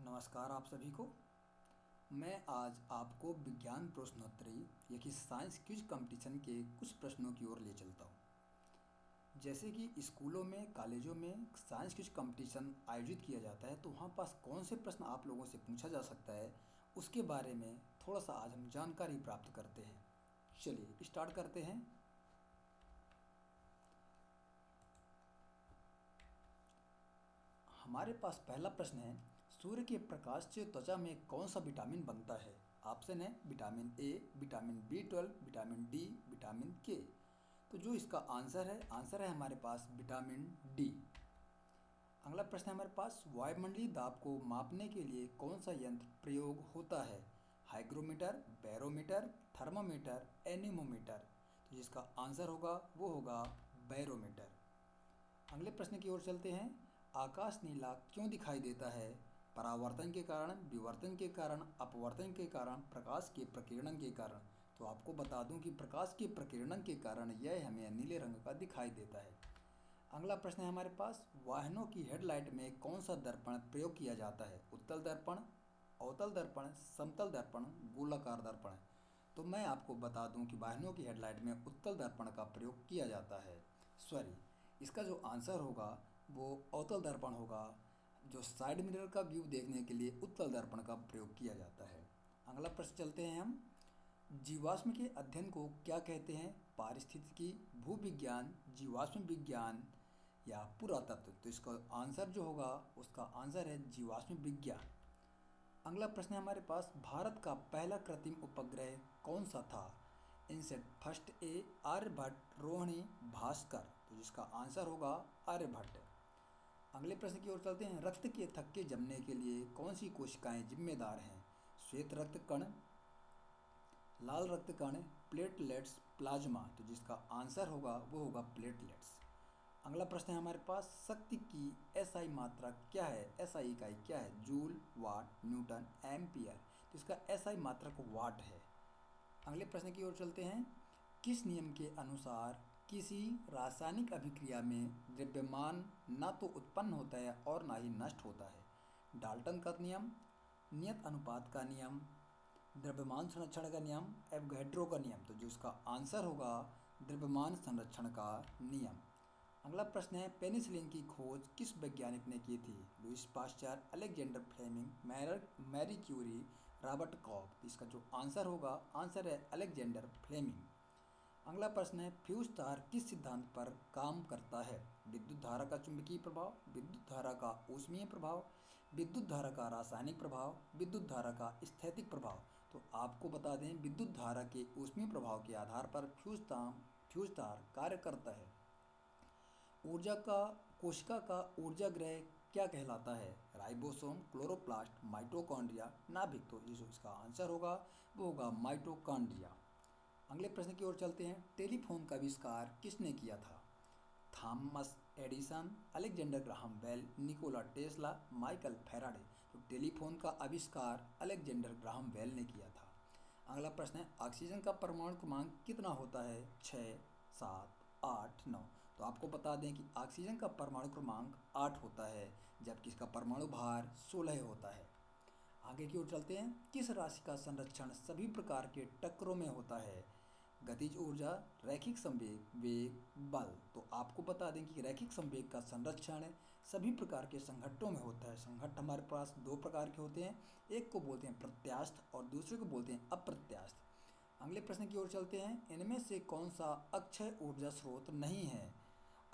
नमस्कार आप सभी को। मैं आज आपको विज्ञान प्रश्नोत्तरी या कि साइंस क्विज कंपटीशन के कुछ प्रश्नों की ओर ले चलता हूँ। जैसे कि स्कूलों में, कॉलेजों में साइंस क्विज कंपटीशन आयोजित किया जाता है, तो वहाँ पास कौन से प्रश्न आप लोगों से पूछा जा सकता है, उसके बारे में थोड़ा सा आज हम जानकारी प्राप्त करते हैं। चलिए स्टार्ट करते हैं। हमारे पास पहला प्रश्न है, सूर्य के प्रकाश से त्वचा में कौन सा विटामिन बनता है? ऑप्शन है vitamin A, vitamin B 12, vitamin D, vitamin K. तो जो इसका आंसर है हमारे पास विटामिन डी। अगला प्रश्न है हमारे पास, वायुमंडलीय दाब को मापने के लिए कौन सा यंत्र प्रयोग होता है? Hygrometer, barometer, thermometer, anemometer. तो जिसका आंसर होगा वो होगा बैरोमीटर। अगले प्रश्न की ओर चलते हैं। आकाश नीला क्यों दिखाई देता है? परावर्तन के कारण, विवर्तन के कारण, अपवर्तन के कारण, प्रकाश के प्रकीर्णन के कारण। तो आपको बता दूं कि प्रकाश के प्रकीर्णन के कारण यह हमें नीले रंग का दिखाई देता है। अगला प्रश्न है हमारे पास, वाहनों की हेडलाइट में कौन सा दर्पण प्रयोग किया जाता है? उत्तल दर्पण, अवतल दर्पण, समतल दर्पण, गोलाकार दर्पण। तो मैं आपको बता दूं कि वाहनों की हेडलाइट में उत्तल दर्पण का प्रयोग किया जाता है। सॉरी, इसका जो आंसर होगा वो अवतल दर्पण होगा। जो साइड मिरर का व्यू देखने के लिए उत्तल दर्पण का प्रयोग किया जाता है। अगला प्रश्न चलते हैं हम। जीवाश्म के अध्ययन को क्या कहते हैं? पारिस्थितिकी, भूविज्ञान, जीवाश्म विज्ञान या पुरातत्व। तो इसका आंसर जो होगा उसका आंसर है जीवाश्म विज्ञान। अगला प्रश्न है हमारे पास, भारत का पहला कृत्रिम उपग्रह कौन सा था? INSAT first A, Aryabhata, Rohini, Bhaskar. तो जिसका आंसर होगा आर्यभट्ट। अगले प्रश्न की ओर चलते हैं। रक्त के थक्के जमने के लिए कौन सी कोशिकाएं जिम्मेदार हैं? श्वेत रक्त कण, लाल रक्त कण, प्लेटलेट्स, प्लाज्मा। तो जिसका आंसर होगा वो होगा प्लेटलेट्स। अगला प्रश्न है हमारे पास, शक्ति की एसआई मात्रा क्या है? एसआई इकाई क्या है? जूल, वाट, न्यूटन, एम्पियर। तो इसका एसआई मात्रक वाट है। अगले प्रश्न की ओर चलते हैं। किस नियम के अनुसार किसी रासायनिक अभिक्रिया में द्रव्यमान ना तो उत्पन्न होता है और ना ही नष्ट होता है? डाल्टन का नियम, नियत अनुपात का नियम, द्रव्यमान संरक्षण का नियम, एवोगैड्रो का नियम। तो जो इसका आंसर होगा द्रव्यमान संरक्षण का नियम। अगला प्रश्न है, पेनिसिलिन की खोज किस वैज्ञानिक ने की थी? Louis Pasteur, Alexander Fleming, Marie Curie, Robert Koch. इसका जो आंसर होगा आंसर है अलेक्जेंडर फ्लेमिंग। अगला प्रश्न है, फ्यूज तार किस सिद्धांत पर काम करता है? विद्युत धारा का चुंबकीय प्रभाव, विद्युत धारा का ऊष्मीय प्रभाव, विद्युत धारा का रासायनिक प्रभाव, विद्युत धारा का स्थैतिक प्रभाव। तो आपको बता दें, विद्युत धारा के ऊष्मीय प्रभाव के आधार पर फ्यूज तार कार्य करता है। ऊर्जा का कोशिका का ऊर्जा ग्रह क्या कहलाता है? राइबोसोम, क्लोरोप्लास्ट, माइटोकॉन्ड्रिया, नाभिक। तो इसका आंसर होगा वो होगा माइटोकॉन्ड्रिया। अगले प्रश्न की ओर चलते हैं। टेलीफोन का आविष्कार किसने किया था? Thomas Edison, Alexander Graham Bell, Nikola Tesla, Michael Faraday. तो टेलीफोन का आविष्कार अलेक्जेंडर ग्राहम बेल ने किया था। अगला प्रश्न है, ऑक्सीजन का परमाणु क्रमांक कितना होता है? 6, 7, 8, 9। तो आपको बता दें कि ऑक्सीजन का परमाणु क्रमांक 8 होता है, जबकि इसका परमाणु भार 16 होता है। आगे की ओर चलते हैं। किस राशि का संरक्षण सभी प्रकार के टक्करों में होता है? गतिज ऊर्जा, रैखिक संवेग, वेग, बल। तो आपको बता दें कि रैखिक संवेग का संरक्षण सभी प्रकार के संघट्टों में होता है। संघट्ट हमारे पास दो प्रकार के होते हैं, एक को बोलते हैं प्रत्यास्थ और दूसरे को बोलते हैं अप्रत्यास्थ। अगले प्रश्न की ओर चलते हैं। इनमें से कौन सा अक्षय ऊर्जा स्रोत नहीं है?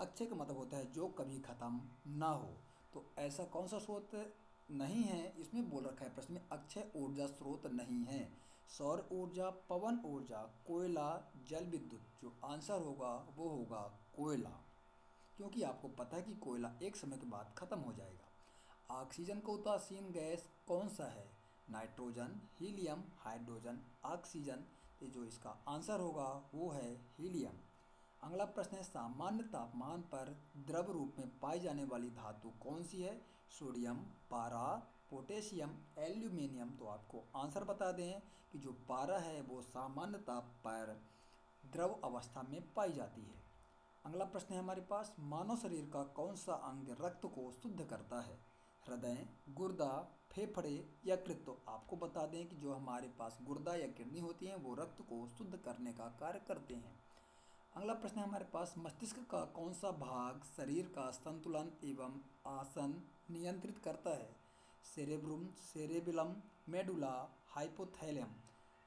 अक्षय का मतलब होता है जो कभी खत्म ना हो। तो ऐसा कौन सा स्रोत नहीं है? इसमें बोल रखा है प्रश्न में, अक्षय ऊर्जा स्रोत नहीं है। सौर ऊर्जा, पवन ऊर्जा, कोयला, जल विद्युत। जो आंसर होगा वो होगा कोयला, क्योंकि आपको पता है कि कोयला एक समय के बाद खत्म हो जाएगा। ऑक्सीजन का उदासीन गैस कौन सा है? Nitrogen, helium, hydrogen, oxygen. ये जो इसका आंसर होगा वो है हीलियम। अगला प्रश्न है, सामान्य तापमान पर द्रव रूप में पाई जाने वाली धातु कौन सी है? सोडियम, पारा, पोटेशियम, एल्यूमिनियम। तो आपको आंसर बता दें कि जो पारा है वो सामान्य ताप पर द्रव अवस्था में पाई जाती है। अगला प्रश्न है हमारे पास, मानव शरीर का कौन सा अंग रक्त को शुद्ध करता है? हृदय, गुर्दा, फेफड़े, यकृत। तो आपको बता दें कि जो हमारे पास गुर्दा या किडनी होती हैं वो रक्त को शुद्ध करने का कार्य करते हैं। अगला प्रश्न है हमारे पास, मस्तिष्क का कौन सा भाग शरीर का संतुलन एवं आसन नियंत्रित करता है? सेरेब्रुम, सेरेबिलम, मेडुला, हाइपोथैलेम,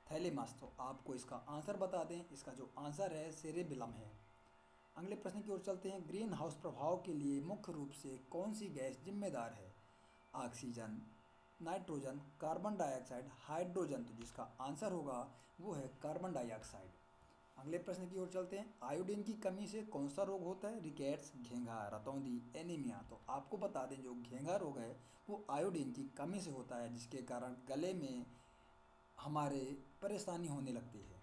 थैलेमस। तो आपको इसका आंसर बता दें, इसका जो आंसर है सेरेबिलम है। अगले प्रश्न की ओर चलते हैं, ग्रीन हाउस प्रभाव के लिए मुख्य रूप से कौन सी गैस जिम्मेदार है? Oxygen, nitrogen, carbon dioxide, hydrogen. तो जिसका आंसर होगा वो है कार्बन डाइऑक्साइड। अगले प्रश्न की ओर चलते हैं, आयोडीन की कमी से कौन सा रोग होता है? रिकेट्स, घेंघा, रतौंधी, एनीमिया। तो आपको बता दें जो घेंघा रोग है वो आयोडीन की कमी से होता है, जिसके कारण गले में हमारे परेशानी होने लगती है।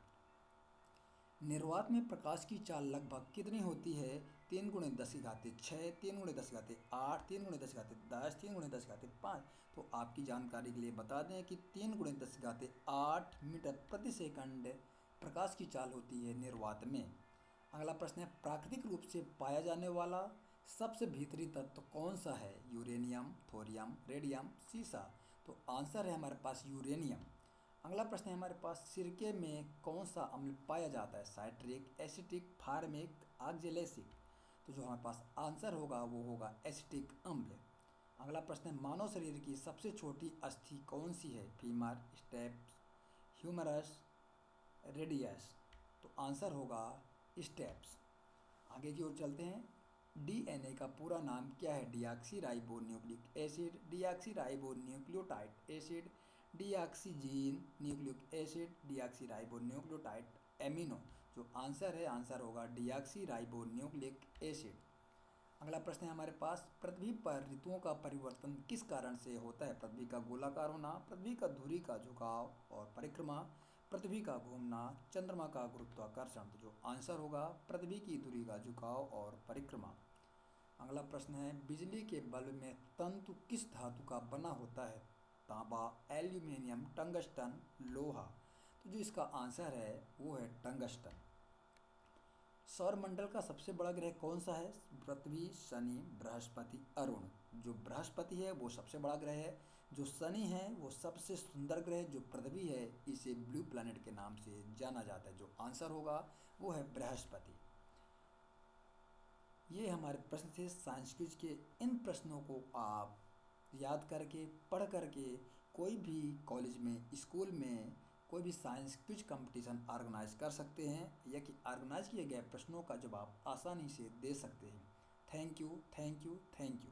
निर्वात में प्रकाश की चाल लगभग कितनी होती है? 3 × 10⁻⁶, 3 × 10⁸, 8, 3 × 10⁻10, 3 × 10⁻5। तो आपकी जानकारी के लिए बता दें कि 3 × 10⁸ मीटर प्रति सेकंड प्रकाश की चाल होती है निर्वात में। अगला प्रश्न है, प्राकृतिक रूप से पाया जाने वाला सबसे भीतरी तत्व कौन सा है? यूरेनियम, थोरियम, रेडियम, सीसा। तो आंसर है हमारे पास यूरेनियम। अगला प्रश्न है हमारे पास, सिरके में कौन सा अम्ल पाया जाता है? साइट्रिक, एसिटिक, फार्मिक, ऑक्जेलेसिक। तो जो हमारे पास आंसर होगा वो होगा एसिटिक अम्ल। अगला प्रश्न है, मानव शरीर की सबसे छोटी अस्थि कौन सी है? Femur, stapes, humerus, radius. तो आंसर होगा स्टेप्स। आगे की ओर चलते हैं, डीएनए का पूरा नाम क्या है? Deoxyribonucleic acid, deoxyribonucleotide acid, deoxygen nucleic acid, deoxyribonucleotide amino. जो आंसर है आंसर होगा डीऑक्सी राइबो न्यूक्लिक एसिड। अगला प्रश्न है हमारे पास, पृथ्वी पर ऋतुओं का परिवर्तन किस कारण से होता है? पृथ्वी का गोलाकार होना, पृथ्वी का धुरी का झुकाव और परिक्रमा, पृथ्वी का घूमना, चंद्रमा का गुरुत्वाकर्षण। तो जो आंसर होगा पृथ्वी की धुरी का झुकाव और परिक्रमा। अगला प्रश्न है, बिजली के बल्ब में तंतु किस धातु का बना होता है? तांबा, एल्यूमिनियम, टंगस्टन, लोहा। तो जो इसका आंसर है वो है टंगस्टन। सौरमंडल का सबसे बड़ा ग्रह कौन सा है? पृथ्वी, शनि, बृहस्पति, अरुण। जो बृहस्पति है वो सबसे बड़ा ग्रह है, जो शनि है वो सबसे सुंदर ग्रह, जो पृथ्वी है इसे ब्लू प्लैनेट के नाम से जाना जाता है। जो आंसर होगा वो है बृहस्पति। ये हमारे प्रश्न थे साइंस क्विज के। इन प्रश्नों को आप याद करके पढ़ करके कोई भी कॉलेज में, स्कूल में कोई भी साइंस क्विज कंपटीशन ऑर्गेनाइज कर सकते हैं, या कि ऑर्गेनाइज किए गए प्रश्नों का जवाब आसानी से दे सकते हैं। Thank you, thank you, thank you.